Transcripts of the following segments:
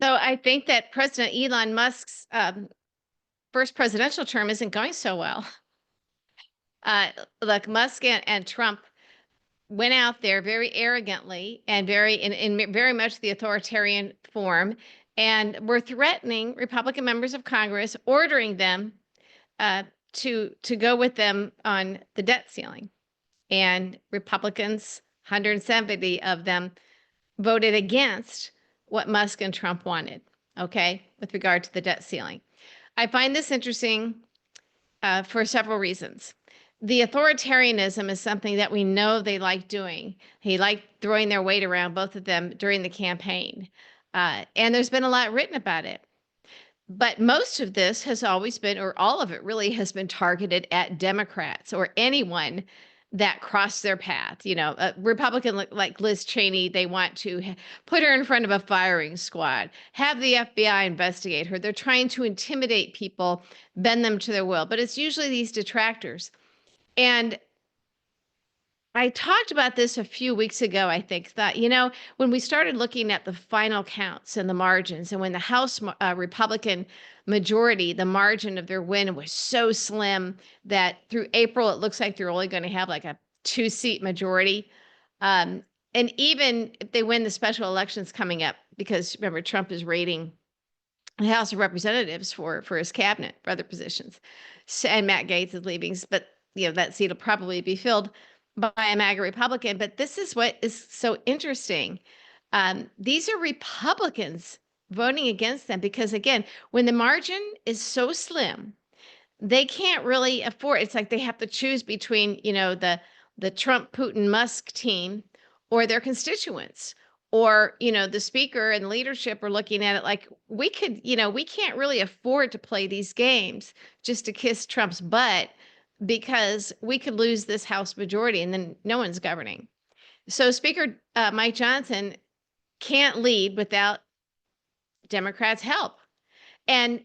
So I think that President Elon Musk's first presidential term isn't going so well. Look, Musk and Trump went out there very arrogantly and in very much the authoritarian form, and were threatening Republican members of Congress, ordering them uh, to go with them on the debt ceiling. And Republicans, 170 of them, voted against what Musk and Trump wanted, okay, with regard to the debt ceiling. I find this interesting for several reasons. The authoritarianism is something that we know they like doing. He liked throwing their weight around, both of them, during the campaign. And there's been a lot written about it. But most of this has always been, or all of it really has been targeted at Democrats or anyone that crossed their path. You know, a Republican like Liz Cheney, they want to put her in front of a firing squad, have the FBI investigate her. They're trying to intimidate people, bend them to their will. But it's usually these detractors. And I talked about this a few weeks ago, I think, that, when we started looking at the final counts and the margins, and when the House Republican majority, the margin of their win was so slim that through April, it looks like they're only going to have like a 2-seat majority. And even if they win the special elections coming up, because remember, Trump is raiding the House of Representatives for his cabinet, for other positions. So, and Matt Gaetz is leaving, but that seat will probably be filled by a MAGA Republican. But this is what is so interesting. These are Republicans voting against them because, again, when the margin is so slim, they can't really afford. It's like they have to choose between, the Trump, Putin, Musk team or their constituents. Or, the speaker and leadership are looking at it like we can't really afford to play these games just to kiss Trump's butt, because we could lose this House majority and then no one's governing. So Speaker Mike Johnson can't lead without Democrats' help. And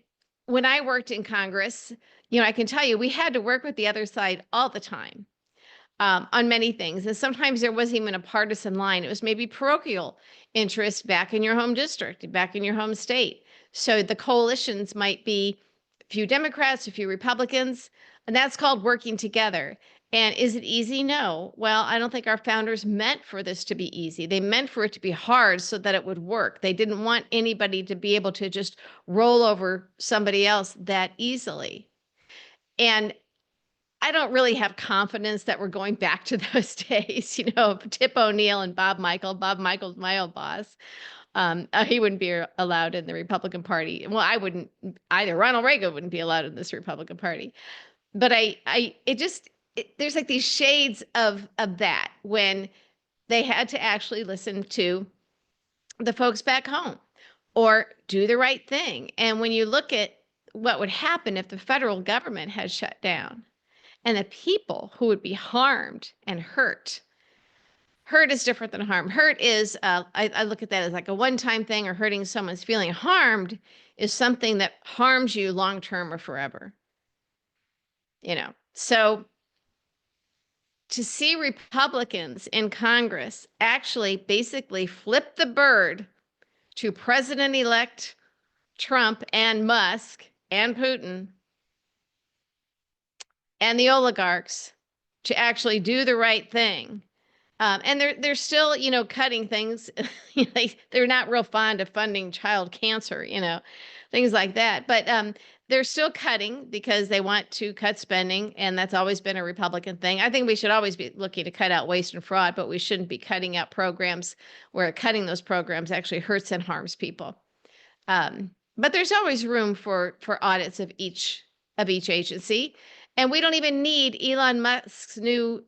when I worked in Congress, I can tell you we had to work with the other side all the time. On many things. And sometimes there wasn't even a partisan line. It was maybe parochial interest back in your home district, back in your home state. So the coalitions might be a few Democrats, a few Republicans, and that's called working together. And is it easy? No. Well, I don't think our founders meant for this to be easy. They meant for it to be hard so that it would work. They didn't want anybody to be able to just roll over somebody else that easily. And I don't really have confidence that we're going back to those days, Tip O'Neill and Bob Michael. Bob Michael's my old boss. He wouldn't be allowed in the Republican Party. Well, I wouldn't either. Ronald Reagan wouldn't be allowed in this Republican Party. But there's like these shades of that when they had to actually listen to the folks back home or do the right thing. And when you look at what would happen if the federal government had shut down, and the people who would be harmed and hurt. Hurt is different than harm. Hurt is, I look at that as like a one-time thing, or hurting someone's feeling. Harmed is something that harms you long-term or forever. So to see Republicans in Congress actually basically flip the bird to President-elect Trump and Musk and Putin and the oligarchs to actually do the right thing. And they're still, cutting things. They're not real fond of funding child cancer, things like that. But they're still cutting because they want to cut spending, and that's always been a Republican thing. I think we should always be looking to cut out waste and fraud, but we shouldn't be cutting out programs where cutting those programs actually hurts and harms people. But there's always room for audits of each agency. And we don't even need Elon Musk's new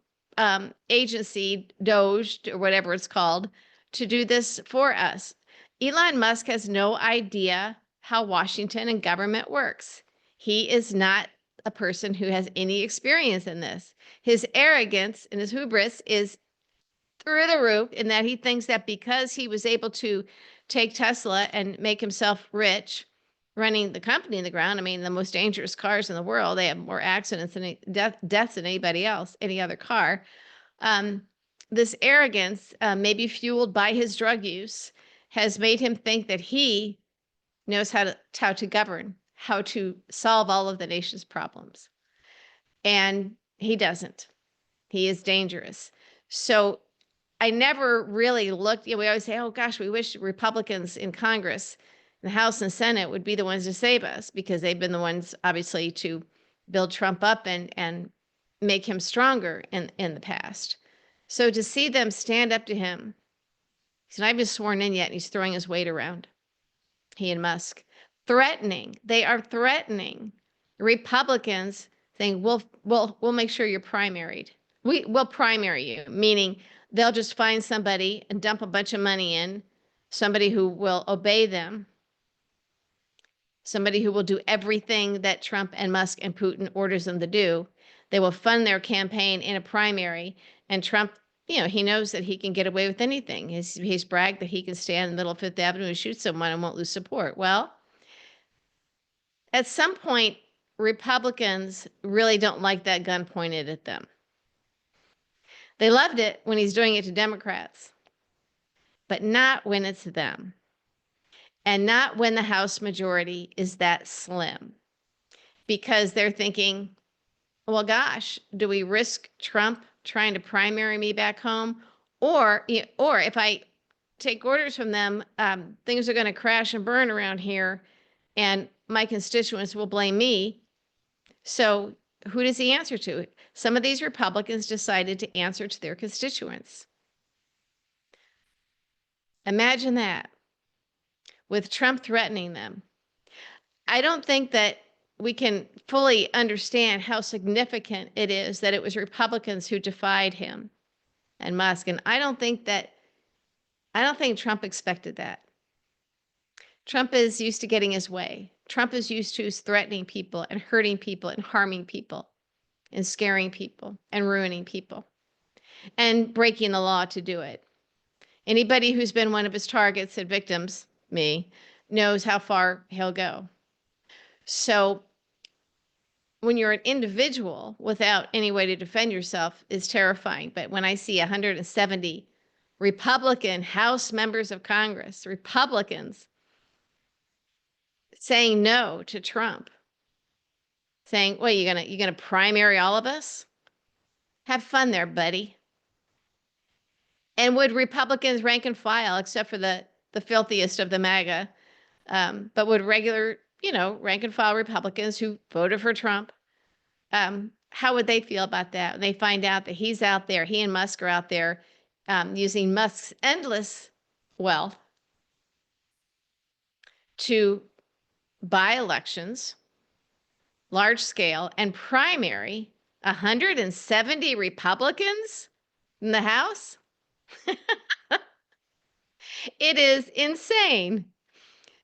agency, Doge, or whatever it's called, to do this for us. Elon Musk has no idea how Washington and government works. He is not a person who has any experience in this. His arrogance and his hubris is through the roof, in that he thinks that because he was able to take Tesla and make himself rich running the company in the ground. I mean, the most dangerous cars in the world, they have more accidents and deaths than anybody else, any other car. This arrogance, maybe fueled by his drug use, has made him think that he knows how to govern, how to solve all of the nation's problems. And he doesn't. He is dangerous. So I never really looked, we always say, oh gosh, we wish Republicans in Congress, the House and Senate would be the ones to save us, because they've been the ones obviously to build Trump up and make him stronger in the past. So to see them stand up to him, he's not even sworn in yet, and he's throwing his weight around, he and Musk, they are threatening Republicans, saying, we'll make sure you're primaried. We'll primary you, meaning they'll just find somebody and dump a bunch of money in, somebody who will obey them, somebody who will do everything that Trump and Musk and Putin orders them to do. They will fund their campaign in a primary, and Trump, he knows that he can get away with anything. He's bragged that he can stand in the middle of Fifth Avenue and shoot someone and won't lose support. Well, at some point, Republicans really don't like that gun pointed at them. They loved it when he's doing it to Democrats, but not when it's them, and not when the House majority is that slim, because they're thinking, well, gosh, do we risk Trump trying to primary me back home? Or if I take orders from them, things are going to crash and burn around here, and my constituents will blame me. So who does he answer to? Some of these Republicans decided to answer to their constituents. Imagine that, with Trump threatening them. I don't think that we can fully understand how significant it is that it was Republicans who defied him and Musk. And I don't think Trump expected that. Trump is used to getting his way. Trump is used to threatening people and hurting people and harming people and scaring people and ruining people and breaking the law to do it. Anybody who's been one of his targets and victims, me, knows how far he'll go. So when you're an individual without any way to defend yourself is terrifying. But when I see 170 Republican House members of Congress, Republicans, saying no to Trump, saying, well, you're gonna primary all of us? Have fun there, buddy. And would Republicans, rank and file, except for the filthiest of the MAGA, but would regular, rank and file Republicans who voted for Trump, how would they feel about that when they find out that he's out there, he and Musk are out there using Musk's endless wealth to buy elections, large scale, and primary 170 Republicans in the House? It is insane.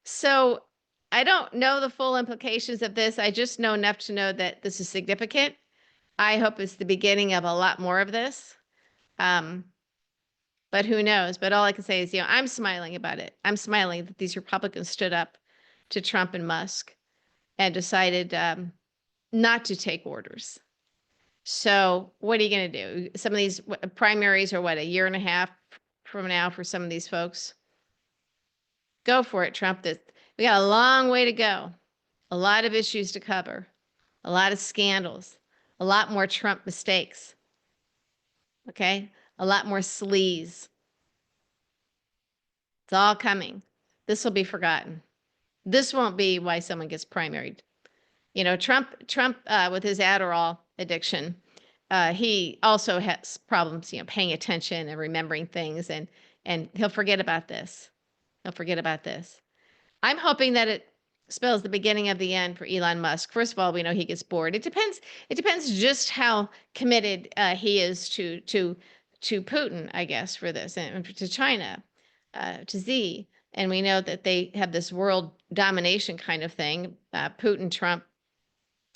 So I don't know the full implications of this. I just know enough to know that this is significant. I hope it's the beginning of a lot more of this. But who knows? But all I can say is, I'm smiling about it. I'm smiling that these Republicans stood up to Trump and Musk and decided not to take orders. So what are you going to do? Some of these primaries are a year and a half from now for some of these folks. Go for it, Trump. We got a long way to go. A lot of issues to cover. A lot of scandals. A lot more Trump mistakes. Okay? A lot more sleaze. It's all coming. This will be forgotten. This won't be why someone gets primaried. Trump with his Adderall addiction, he also has problems, paying attention and remembering things, and he'll forget about this. He'll forget about this. I'm hoping that it spells the beginning of the end for Elon Musk. First of all, we know he gets bored. It depends just how committed he is to Putin, I guess, for this, and to China, to Xi. And we know that they have this world domination kind of thing, Putin, Trump,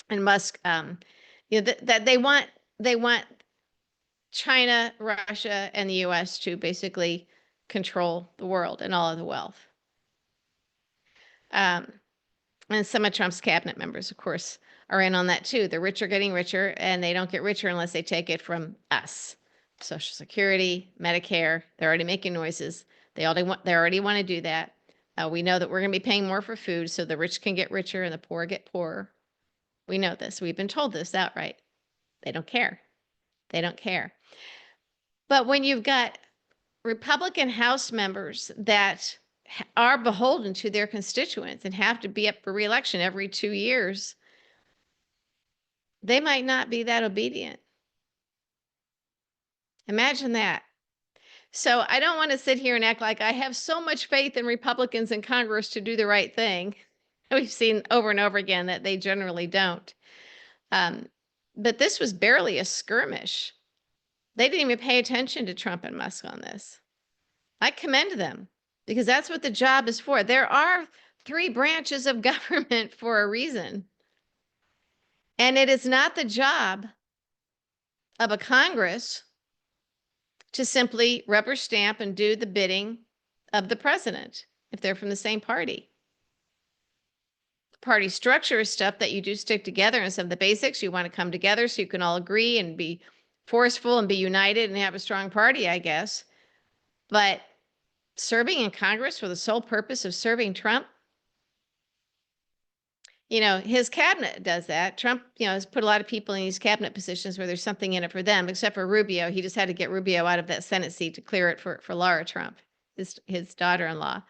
and Musk. That they want China, Russia, and the U.S. to basically control the world and all of the wealth. And some of Trump's cabinet members, of course, are in on that too. The rich are getting richer, and they don't get richer unless they take it from us. Social Security, Medicare, they're already making noises. They already want to do that. We know that we're going to be paying more for food so the rich can get richer and the poor get poorer. We know this. We've been told this outright. They don't care. They don't care. But when you've got Republican House members that are beholden to their constituents and have to be up for reelection every 2 years, they might not be that obedient. Imagine that. So I don't want to sit here and act like I have so much faith in Republicans in Congress to do the right thing. We've seen over and over again that they generally don't. But this was barely a skirmish. They didn't even pay attention to Trump and Musk on this. I commend them because that's what the job is for. There are 3 branches of government for a reason. And it is not the job of a Congress to simply rubber stamp and do the bidding of the president if they're from the same party. Party structure is stuff that you do stick together, and some of the basics, you want to come together so you can all agree and be forceful and be united and have a strong party, I guess. But serving in Congress for the sole purpose of serving Trump, his cabinet does that. Trump, has put a lot of people in these cabinet positions where there's something in it for them, except for Rubio. He just had to get Rubio out of that Senate seat to clear it for Laura Trump, his daughter-in-law.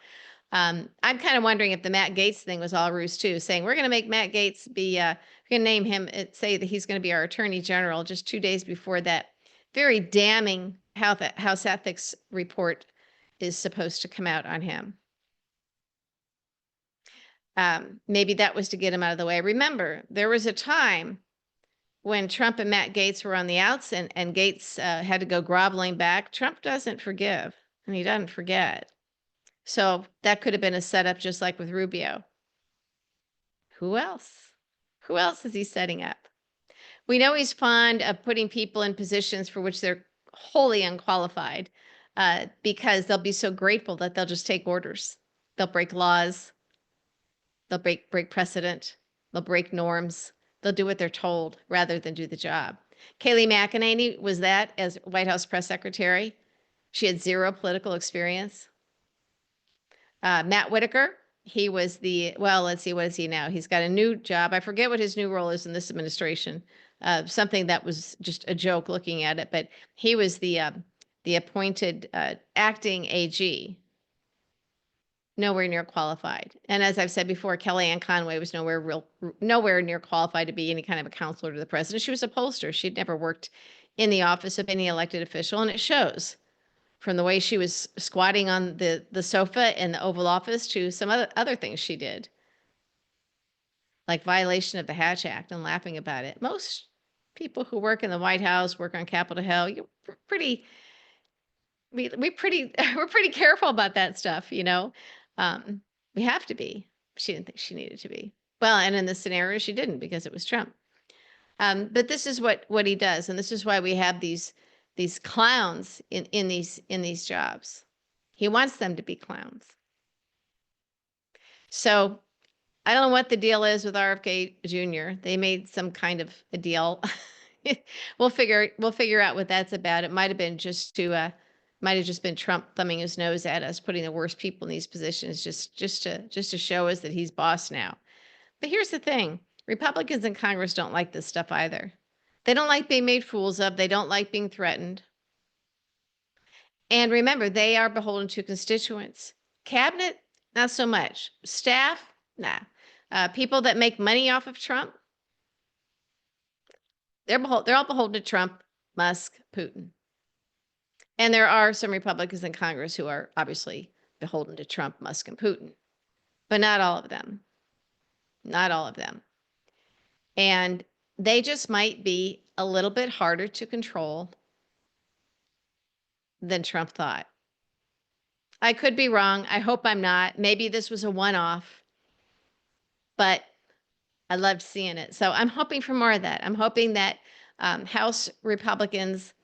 I'm kind of wondering if the Matt Gaetz thing was all ruse too, saying we're going to make Matt Gaetz be, we're going to name him, say that he's going to be our attorney general just 2 days before that very damning House ethics report is supposed to come out on him. Maybe that was to get him out of the way. Remember, there was a time when Trump and Matt Gaetz were on the outs and Gaetz had to go groveling back. Trump doesn't forgive and he doesn't forget. So that could have been a setup just like with Rubio. Who else? Who else is he setting up? We know he's fond of putting people in positions for which they're wholly unqualified because they'll be so grateful that they'll just take orders. They'll break laws. They'll break precedent. They'll break norms. They'll do what they're told rather than do the job. Kayleigh McEnany was that as White House press secretary. She had 0 political experience. Matt Whitaker, he was let's see, what is he now? He's got a new job. I forget what his new role is in this administration. Something that was just a joke looking at it, but he was the appointed acting AG. Nowhere near qualified. And as I've said before, Kellyanne Conway was nowhere near qualified to be any kind of a counselor to the president. She was a pollster. She'd never worked in the office of any elected official, and it shows from the way she was squatting on the sofa in the Oval Office to some other things she did, like violation of the Hatch Act and laughing about it. Most people who work in the White House, work on Capitol Hill, we're pretty careful about that stuff, we have to be. She didn't think she needed to be. Well, and in this scenario, she didn't because it was Trump. But this is what he does, and this is why we have these clowns in these jobs. He wants them to be clowns. So I don't know what the deal is with RFK Jr. They made some kind of a deal. We'll figure out what that's about. It might have just been Trump thumbing his nose at us, putting the worst people in these positions just to show us that he's boss now. But here's the thing. Republicans in Congress don't like this stuff either. They don't like being made fools of. They don't like being threatened. And remember, they are beholden to constituents. Cabinet, not so much. Staff, nah. People that make money off of Trump, they're all beholden to Trump, Musk, Putin. And there are some Republicans in Congress who are obviously beholden to Trump, Musk, and Putin, but not all of them. Not all of them. And they just might be a little bit harder to control than Trump thought. I could be wrong. I hope I'm not. Maybe this was a one-off, but I loved seeing it. So I'm hoping for more of that. I'm hoping that House Republicans,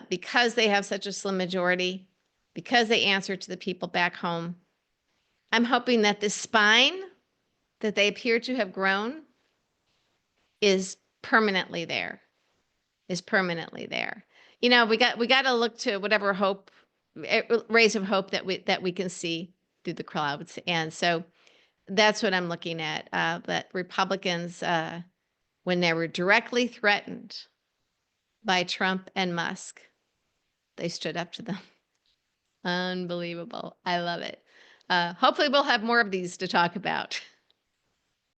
because they have such a slim majority, because they answer to the people back home, I'm hoping that the spine that they appear to have grown is permanently there. We got to look to whatever hope, rays of hope that we can see. through the clouds. And so that's what I'm looking at. That Republicans, when they were directly threatened by Trump and Musk, they stood up to them. Unbelievable. I love it. Hopefully, we'll have more of these to talk about.